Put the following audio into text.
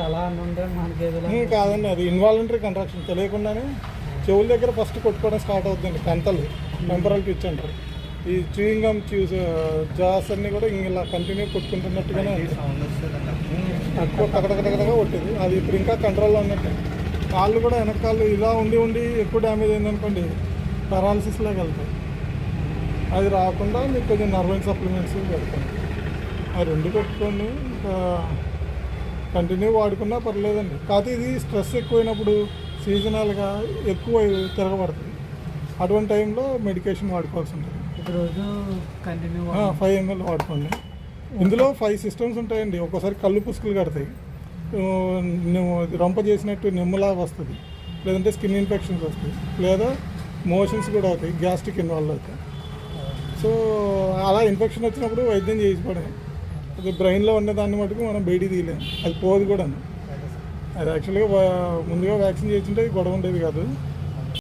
అలా అనుంటే మనకి కాదండి, అది ఇన్వాలంటరీ కంట్రాక్షన్. తెలియకుండానే చెవుల దగ్గర ఫస్ట్ కొట్టుకోవడం స్టార్ట్ అవుతుందండి. కంతలు టెంపరల్ పిచ్ అంటారు. ఈ చూయింగ్ గమ్ జాస్ అన్నీ కూడా ఇలా కంటిన్యూ కొట్టుకుంటున్నట్టుగానే తక్కువ టకటకటకగా కొట్టేది. అది ఇప్పుడు ఇంకా కంట్రోల్లో ఉన్నట్టు. కాళ్ళు కూడా వెనకాళ్ళు ఇలా ఉండి ఉండి ఎక్కువ డ్యామేజ్ అయిందనుకోండి పెరాలసిస్లోకి వెళ్తాయి. అది రాకుండా మీకు కొంచెం నర్వైన్ సప్లిమెంట్స్ పెడతాను. ఆ రెండు పెట్టుకొని ఇంకా కంటిన్యూ వాడుకున్నా పర్లేదండి. కాకపోతే ఇది స్ట్రెస్ ఎక్కువైనప్పుడు సీజనల్గా ఎక్కువ తిరగబడుతుంది. అటువంటి టైంలో మెడికేషన్ వాడుకోవాల్సి ఉంటుంది. రోజు కంటిన్యూ 5 ml వాడుకోండి. ఇందులో 5 సిస్టమ్స్ ఉంటాయండి. ఒక్కోసారి కళ్ళు పుసుకులు కడతాయి, రొంప చేసినట్టు నిమ్మలాగా వస్తుంది, లేదంటే స్కిన్ ఇన్ఫెక్షన్స్ వస్తాయి, లేదా మోషన్స్ కూడా అవుతాయి, గ్యాస్ట్రిక్ ఇన్వాల్వ్ అవుతాయి. సో అలా ఇన్ఫెక్షన్ వచ్చినప్పుడు వైద్యం చేసుకోవడమే. అది బ్రెయిన్లో ఉన్న దాన్ని మటుకు మనం బయటికి తీయలేము, అది పోదు కూడా. అది యాక్చువల్గా ముందుగా వ్యాక్సిన్ చేస్తుంటే గొడవ ఉండేది కాదు.